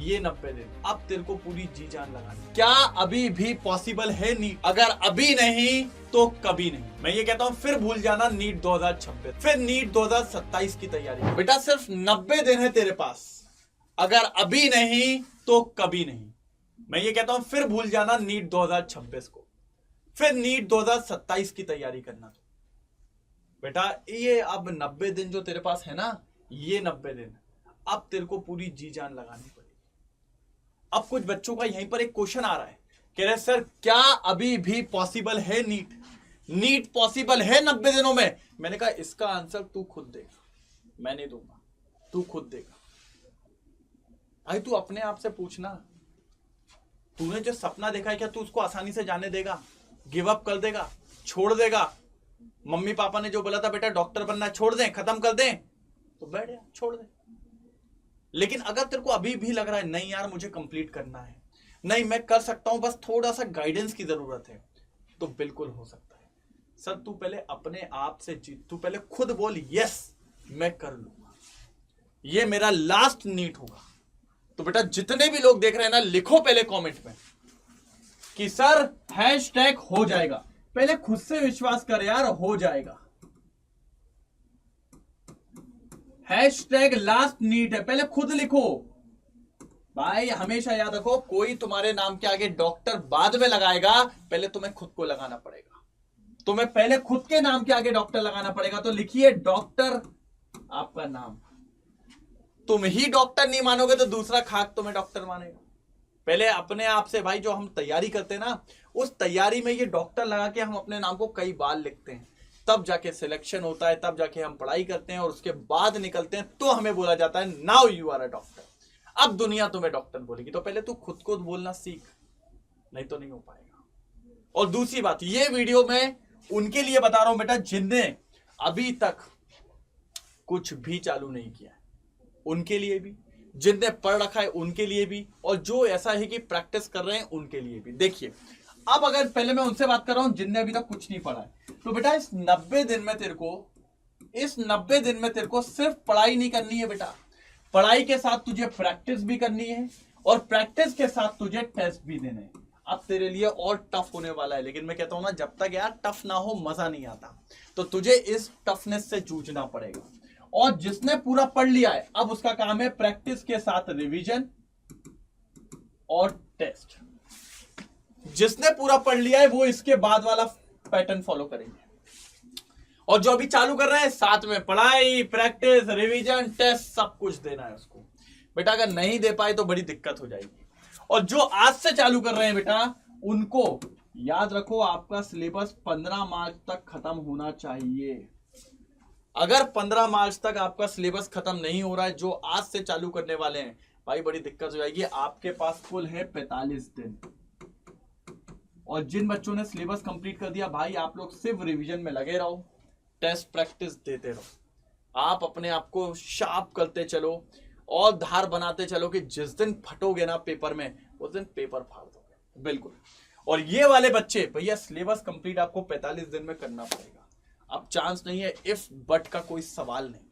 ये 90 दिन अब तेरे को पूरी जी जान लगानी। क्या अभी भी पॉसिबल है नीट? अगर अभी नहीं तो कभी नहीं। मैं ये कहता हूँ फिर भूल जाना नीट 2026, फिर नीट 2027 की तैयारी। बेटा सिर्फ 90 दिन है तेरे पास, अगर अभी नहीं तो कभी नहीं। मैं ये कहता हूँ फिर भूल जाना नीट 2026 को, फिर नीट 2027 की तैयारी करना। बेटा ये अब 90 दिन जो तेरे पास है ना, ये 90 दिन अब तेरे को पूरी जी जान लगानी पड़ेगी। अब कुछ बच्चों का यहीं पर एक क्वेश्चन आ रहा है, कह रहे सर क्या अभी भी पॉसिबल है नीट? नीट पॉसिबल है 90 दिनों में? मैंने कहा इसका आंसर तू खुद देगा, मैं नहीं दूंगा, तू खुद देगा। भाई तू अपने आप से पूछना, तूने जो सपना देखा है क्या तू उसको आसानी से जाने देगा? गिव अप कर देगा, छोड़ देगा? मम्मी पापा ने जो बोला था बेटा डॉक्टर बनना, छोड़ दें, खत्म कर दें, तो बैठ जा, छोड़ दे। लेकिन अगर तेरे को अभी भी लग रहा है नहीं यार मुझे कंप्लीट करना है, नहीं मैं कर सकता हूं, बस थोड़ा सा गाइडेंस की जरूरत है, तो बिल्कुल हो सकता है। सर तू पहले अपने आप से जीत, तू पहले खुद बोल यस मैं कर लूंगा, ये मेरा लास्ट नीट होगा। तो बेटा जितने भी लोग देख रहे हैं ना, लिखो पहले कमेंट में कि सर हैशटैग हो जाएगा। पहले खुद से विश्वास कर यार, हो जाएगा। हैशटैग लास्ट नीट है, पहले खुद लिखो। भाई हमेशा याद रखो, कोई तुम्हारे नाम के आगे डॉक्टर बाद में लगाएगा, पहले तुम्हें खुद को लगाना पड़ेगा। तुम्हें पहले खुद के नाम के आगे डॉक्टर लगाना पड़ेगा। तो लिखिए डॉक्टर आपका नाम। तुम ही डॉक्टर नहीं मानोगे तो दूसरा खाक तुम्हें डॉक्टर मानेगा। पहले अपने आप से भाई, जो हम तैयारी करते हैं ना, उस तैयारी में ये डॉक्टर लगा के हम अपने नाम को कई बार लिखते हैं, तब जाके सिलेक्शन होता है, तब जाके हम पढ़ाई करते हैं और उसके बाद निकलते हैं, तो हमें बोला जाता है now you are a doctor. अब दुनिया तुम्हें डॉक्टर बोलेगी, तो पहले तू खुद को बोलना सीख, नहीं तो नहीं हो पाएगा। और दूसरी बात, ये वीडियो में उनके लिए बता रहा हूं बेटा जिनने अभी तक कुछ भी चालू नहीं किया है, उनके लिए भी, जिनने पढ़ रखा है उनके लिए भी, और जो ऐसा है कि प्रैक्टिस कर रहे हैं उनके लिए भी। देखिए अब अगर पहले मैं उनसे बात कर रहा हूं जिनने अभी तक कुछ नहीं पढ़ा है, तो बेटा इस 90 दिन में तेरे को सिर्फ पढ़ाई नहीं करनी है बेटा, पढ़ाई के साथ तुझे प्रैक्टिस भी करनी है, और प्रैक्टिस के साथ तुझे टेस्ट भी देने हैं। अब तेरे लिए और टफ होने वाला है, लेकिन मैं कहता हूं ना, जब तक यार टफ ना हो मजा नहीं आता, तो तुझे इस टफनेस से जूझना पड़ेगा। और जिसने पूरा पढ़ लिया है, अब उसका काम है प्रैक्टिस के साथ रिवीजन और टेस्ट। जिसने पूरा पढ़ लिया है वो इसके बाद वाला पैटर्न फॉलो करेंगे, और जो अभी चालू कर रहे हैं साथ में पढ़ाई, प्रैक्टिस, रिवीजन, टेस्ट सब कुछ देना है उसको। बेटा अगर नहीं दे पाए तो बड़ी दिक्कत हो जाएगी। और जो आज से चालू कर रहे हैं बेटा, उनको याद रखो आपका सिलेबस 15 मार्च तक खत्म होना चाहिए। अगर 15 मार्च तक आपका सिलेबस खत्म नहीं हो रहा है, जो आज से चालू करने वाले हैं, भाई बड़ी दिक्कत हो जाएगी। आपके पास कुल है 45 दिन, और जिन बच्चों ने सिलेबस कंप्लीट कर दिया, भाई आप लोग सिर्फ रिवीजन में लगे रहो, टेस्ट प्रैक्टिस देते रहो, आप अपने आप को शार्प करते चलो और धार बनाते चलो कि जिस दिन फटोगे ना पेपर में, उस दिन पेपर फाड़ दोगे बिल्कुल। और ये वाले बच्चे, भैया सिलेबस कंप्लीट आपको 45 दिन में करना पड़ेगा। अब चांस नहीं है, इफ बट का कोई सवाल नहीं।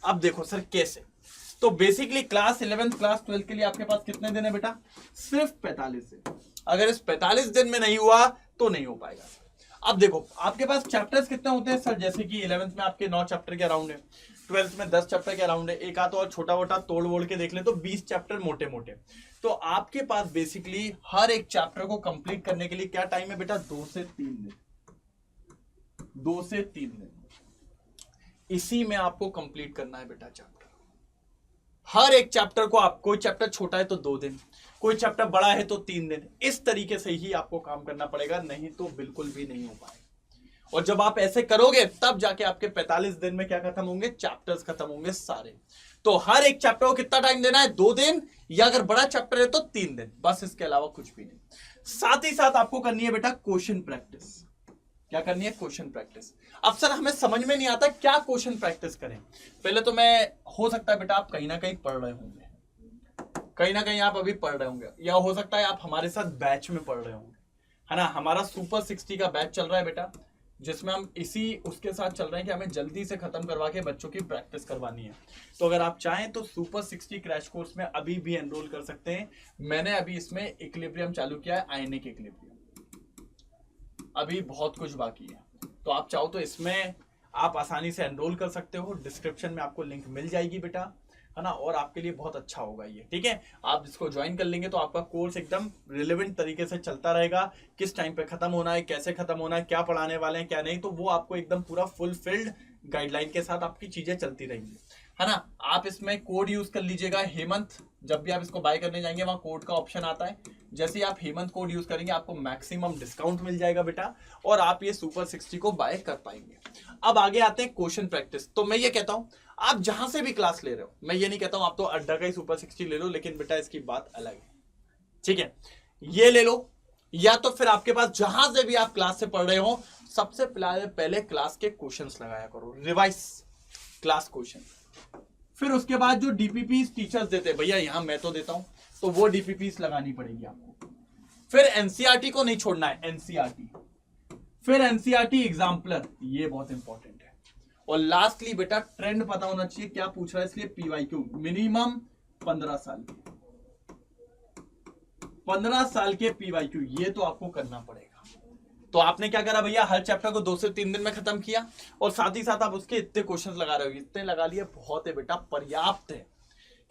अब देखो सर कैसे, तो बेसिकली क्लास 11 क्लास 12 के लिए आपके पास कितने दिन है बेटा? सिर्फ 45 दिन। अगर इस 45 दिन में नहीं हुआ तो नहीं हो पाएगा। अब देखो आपके पास चैप्टर्स कितने होते हैं सर? जैसे कि 11th में आपके 9 चैप्टर के अराउंड है, 12th में 10 चैप्टर के अराउंड है, एक आध और छोटा मोटा तोड़ वोड़ के देख ले तो 20 चैप्टर मोटे मोटे। तो आपके पास बेसिकली हर एक चैप्टर को कंप्लीट करने के लिए क्या टाइम है बेटा? 2 से 3 दिन। 2 से 3 दिन इसी में आपको कंप्लीट करना है बेटा चैप्टर। हर एक चैप्टर को आप, कोई चैप्टर छोटा है तो 2 दिन, कोई चैप्टर बड़ा है तो 3 दिन, इस तरीके से ही आपको काम करना पड़ेगा, नहीं तो बिल्कुल भी नहीं हो पाएगा। और जब आप ऐसे करोगे तब जाके आपके 45 दिन में क्या खत्म होंगे? चैप्टर्स खत्म होंगे सारे। तो हर एक चैप्टर को कितना टाइम देना है? 2 दिन, या अगर बड़ा चैप्टर है तो 3 दिन, बस इसके अलावा कुछ भी नहीं। साथ ही साथ आपको करनी है बेटा क्वेश्चन प्रैक्टिस। क्या करनी है? Question practice. अब सर हमें समझ में नहीं आता क्या क्वेश्चन प्रैक्टिस करें। पहले तो मैं, हो सकता है बेटा आप कहीं ना कहीं पढ़ रहे होंगे, कहीं ना कहीं आप अभी पढ़ रहे होंगे, या हो सकता है आप हमारे साथ बैच में पढ़ रहे होंगे, है ना। हमारा सुपर 60 का बैच चल रहा है बेटा, जिसमें हम इसी उसके साथ चल रहे हैं कि हमें जल्दी से खत्म करवा के बच्चों की प्रैक्टिस करवानी है। तो अगर आप चाहें तो सुपर 60 क्रैश कोर्स में अभी भी एनरोल कर सकते हैं। मैंने अभी इसमें इक्विलिब्रियम चालू किया है, आयनिक इक्विलिब्रियम, अभी बहुत कुछ बाकी है। तो आप चाहो तो इसमें आप आसानी से एनरोल कर सकते हो, डिस्क्रिप्शन में आपको लिंक मिल जाएगी बेटा, है ना, और आपके लिए बहुत अच्छा होगा ये, ठीक है। आप इसको ज्वाइन कर लेंगे तो आपका कोर्स एकदम रिलेवेंट तरीके से चलता रहेगा, किस टाइम पे खत्म होना है, कैसे खत्म होना है, क्या पढ़ाने वाले हैं क्या नहीं, तो वो आपको एकदम पूरा फुलफिल्ड गाइडलाइन के साथ आपकी चीजें चलती रहेंगी, है ना। आप इसमें कोड यूज कर लीजिएगा हेमंत, जब भी आप इसको बाय करने जाएंगे वहां कोड का ऑप्शन आता है, जैसे ही आप हेमंत कोड यूज करेंगे आपको मैक्सिमम डिस्काउंट मिल जाएगा बेटा, और आप ये सुपर 60 को बाय कर पाएंगे। अब आगे आते हैं क्वेश्चन प्रैक्टिस। तो मैं ये कहता हूं आप जहां से भी क्लास ले रहे हो, मैं ये नहीं कहता हूं आप तो अड्डा का ही सुपर 60 ले लो, लेकिन बेटा इसकी बात अलग है, ठीक है। ये ले लो, या तो फिर आपके पास जहां से भी आप क्लास से पढ़ रहे हो, सबसे पहले क्लास के क्वेश्चंस लगाया करो, रिवाइज क्लास क्वेश्चन। फिर उसके बाद जो डीपीपीस टीचर्स देते हैं, भैया यहां मैं तो देता हूं, तो वो डीपीपीस लगानी पड़ेगी आपको। फिर एनसीईआरटी को नहीं छोड़ना है, एनसीईआरटी, फिर एनसीईआरटी एग्जाम्पलर, ये बहुत इंपॉर्टेंट है। और लास्टली बेटा ट्रेंड पता होना चाहिए क्या पूछ रहा है, इसलिए पीवाईक्यू मिनिमम 15 साल के, 15 साल के पीवाईक्यू, ये तो आपको करना पड़ेगा। तो आपने क्या करा भैया, हर चैप्टर को 2 से 3 दिन में खत्म किया, और साथ ही साथ आप उसके इतने क्वेश्चंस लगा रहे हो, इतने लगा लिए बहुत है बेटा, पर्याप्त है।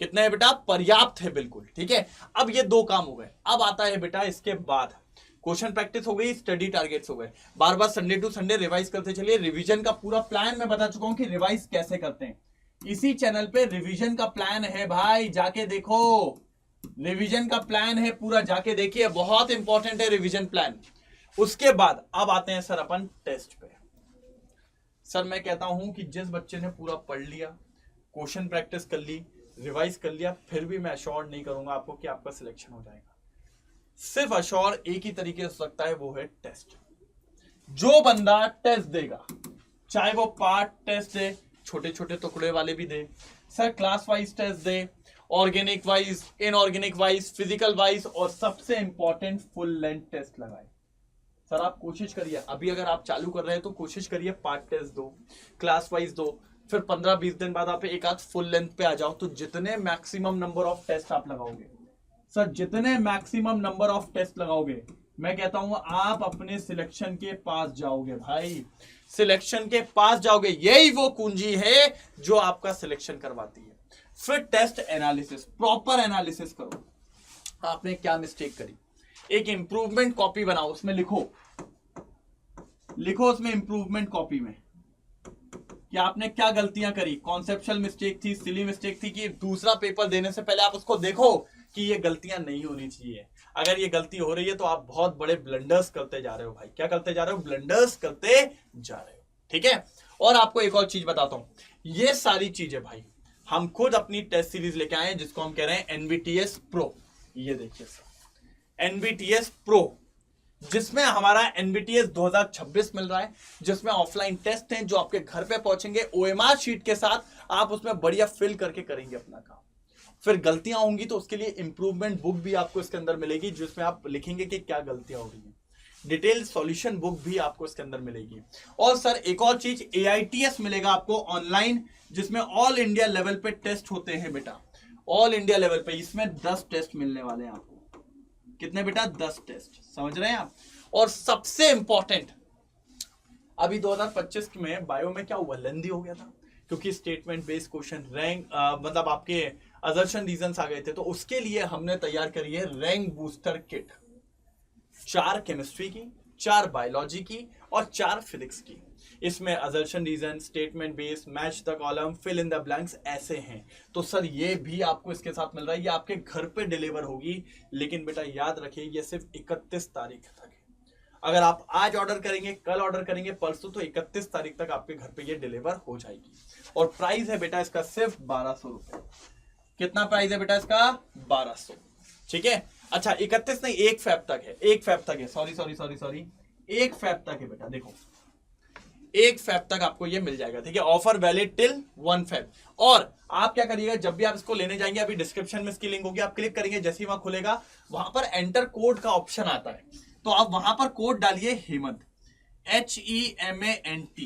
कितने है बेटा, पर्याप्त है, बिल्कुल ठीक है। अब ये 2 काम हो गए, अब आता है बेटा इसके बाद क्वेश्चन प्रैक्टिस हो गई, स्टडी टारगेट्स हो गए, बार बार संडे टू संडे रिवाइज करते चलिए। रिवीजन का पूरा प्लान मैं बता चुका हूं कि रिवाइज कैसे करते हैं, इसी चैनल पे रिवीजन का प्लान है भाई, जाके देखो, रिवीजन का प्लान है पूरा, जाके देखिए, बहुत इंपॉर्टेंट है रिवीजन प्लान। उसके बाद अब आते हैं सर अपन टेस्ट पे। सर मैं कहता हूं कि जिस बच्चे ने पूरा पढ़ लिया, क्वेश्चन प्रैक्टिस कर ली, रिवाइज कर लिया, फिर भी मैं अश्योर नहीं करूंगा आपको कि आपका सिलेक्शन हो जाएगा। सिर्फ अश्योर एक ही तरीके से हो सकता है, वो है टेस्ट। जो बंदा टेस्ट देगा, चाहे वो पार्ट टेस्ट दे, छोटे छोटे टुकड़े वाले भी दे, सर क्लास वाइज टेस्ट दे, organic wise, inorganic wise, physical wise, और सबसे इंपॉर्टेंट फुल लेंथ टेस्ट लगाए। सर आप कोशिश करिए, अभी अगर आप चालू कर रहे हैं तो कोशिश करिए पार्ट टेस्ट दो, क्लास वाइज दो, फिर 15-20 दिन बाद आप एक आध फुल लेंथ पे आ जाओ। तो जितने मैक्सिमम नंबर ऑफ टेस्ट आप लगाओगे सर, जितने मैक्सिमम नंबर ऑफ टेस्ट लगाओगे, मैं कहता हूं आप अपने सिलेक्शन के पास जाओगे भाई, सिलेक्शन के पास जाओगे। यही वो कुंजी है जो आपका सिलेक्शन करवाती है। फिर टेस्ट एनालिसिस, प्रॉपर एनालिसिस करो, आपने क्या मिस्टेक करी, एक इंप्रूवमेंट कॉपी बनाओ, उसमें लिखो उसमें इंप्रूवमेंट कॉपी में कि आपने क्या गलतियां करी, कॉन्सेप्चुअल मिस्टेक थी, सिली मिस्टेक थी, कि दूसरा पेपर देने से पहले आप उसको देखो कि ये गलतियां नहीं होनी चाहिए। अगर ये गलती हो रही है तो आप बहुत बड़े ब्लंडर्स करते जा रहे हो भाई। क्या करते जा रहे हो, ब्लंडर्स करते जा रहे हो, ठीक है। और आपको एक और चीज बताता हूं, ये सारी चीजें भाई हम खुद अपनी टेस्ट सीरीज लेके आए हैं, जिसको हम कह रहे हैं एनबीटीएस प्रो। ये देखिए सर, एनबीटीएस प्रो, जिसमें हमारा एनबीटीएस 2026 मिल रहा है, जिसमें ऑफलाइन टेस्ट हैं जो आपके घर पे पहुंचेंगे ओएमआर शीट के साथ, आप उसमें बढ़िया फिल करके करेंगे अपना काम। फिर गलतियां होंगी तो उसके लिए इंप्रूवमेंट बुक भी आपको इसके अंदर मिलेगी, जिसमें आप लिखेंगे कि क्या गलतियां हो रही हैं। डिटेल सॉल्यूशन बुक भी आपको इसके अंदर मिलेगी। और सर एक और चीज, एआईटीएस मिलेगा आपको ऑनलाइन, जिसमें ऑल इंडिया लेवल पे टेस्ट होते हैं बेटा, ऑल इंडिया लेवल पे। इसमें 10 टेस्ट मिलने वाले हैं आपको। कितने बेटा, 10 टेस्ट, समझ रहे हैं आप। और सबसे इंपॉर्टेंट, अभी 2025 में बायो में क्या हुआ, लेंदी हो गया था, क्योंकि स्टेटमेंट बेस्ड क्वेश्चन, रैंक मतलब आपके असर्शन रीजंस आ गए थे। तो उसके लिए हमने तैयार करी है रैंक बूस्टर किट, 4 केमिस्ट्री की, 4 बायोलॉजी की और 4 फिजिक्स की। इसमें assertion reason, statement based, match the column, fill in the blanks ऐसे हैं। तो सर ये भी आपको इसके साथ मिल रहा है, ये आपके घर पे डिलीवर होगी। लेकिन बेटा याद रखिए ये सिर्फ 31 तारीख तक है। अगर आप आज ऑर्डर करेंगे, कल ऑर्डर करेंगे, परसों, तो 31 तारीख तक आपके घर पे ये डिलीवर हो जाएगी। और प्राइस है बेटा इसका सिर्फ 1200 रुपए। कितना प्राइस है बेटा इसका, 1200, ठीक है। अच्छा 31 नहीं, 1 फेब तक है, 1 फेब तक है, सॉरी 1 फेब तक है बेटा। देखो 1 फेब तक आपको ये मिल जाएगा, ठीक है। Offer valid till 1 Feb. और आप क्या करिएगा, जब भी आप इसको लेने जाएंगे, अभी डिस्क्रिप्शन में इसकी लिंक होगी, आप क्लिक करेंगे, जैसे ही वहां खुलेगा वहां पर एंटर कोड का ऑप्शन आता है, तो आप वहां पर कोड डालिए हेमंत, HEMANT।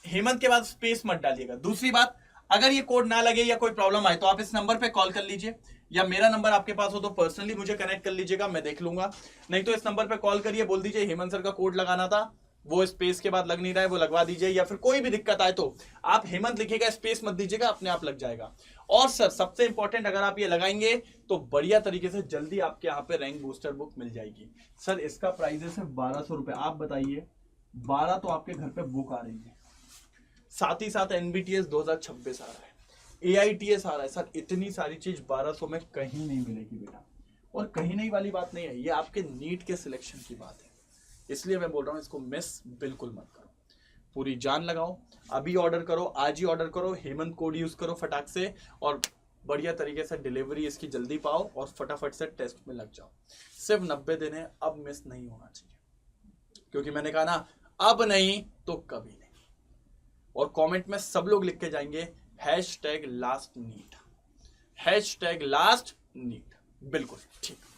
हेमंत के बाद स्पेस मत डालिएगा। दूसरी बात, अगर ये कोड ना लगे या कोई प्रॉब्लम आए तो आप इस नंबर पे कॉल कर लीजिए, या मेरा नंबर आपके पास हो तो पर्सनली मुझे कनेक्ट कर लीजिएगा, मैं देख लूंगा। नहीं तो इस नंबर पे कॉल करिए, बोल दीजिए हेमंत सर का कोड लगाना था, वो स्पेस के बाद लग नहीं रहा है, वो लगवा दीजिए। या फिर कोई भी दिक्कत आए तो आप हेमंत लिखिएगा, स्पेस मत दीजिएगा, अपने आप लग जाएगा। और सर सबसे इंपॉर्टेंट, अगर आप ये लगाएंगे तो बढ़िया तरीके से जल्दी आपके यहाँ पे रैंक बूस्टर बुक मिल जाएगी। सर इसका प्राइस है सिर्फ 1200 रुपए। आप बताइए, 12 तो आपके घर पे बुक आ रही है, साथ ही साथ NBTS 2026 आ रहा है, AITS आ रहा है। सर इतनी सारी चीज 1200 में कहीं नहीं मिलेगी बेटा। और कहीं नहीं वाली बात नहीं है, ये आपके नीट के सिलेक्शन की बात है, इसलिए मैं बोल रहा हूँ इसको मिस बिल्कुल मत करो, पूरी जान लगाओ। अभी ऑर्डर करो, आज ही ऑर्डर करो, हेमंत कोड यूज करो फटाक से, और बढ़िया तरीके से डिलीवरी इसकी जल्दी पाओ और फटाफट से टेस्ट में लग जाओ। सिर्फ 90 दिन है, अब मिस नहीं होना चाहिए, क्योंकि मैंने कहा ना, अब नहीं तो कभी नहीं। और कमेंट में सब लोग लिख के जाएंगे #LastNeet, #LastNeet। बिल्कुल ठीक।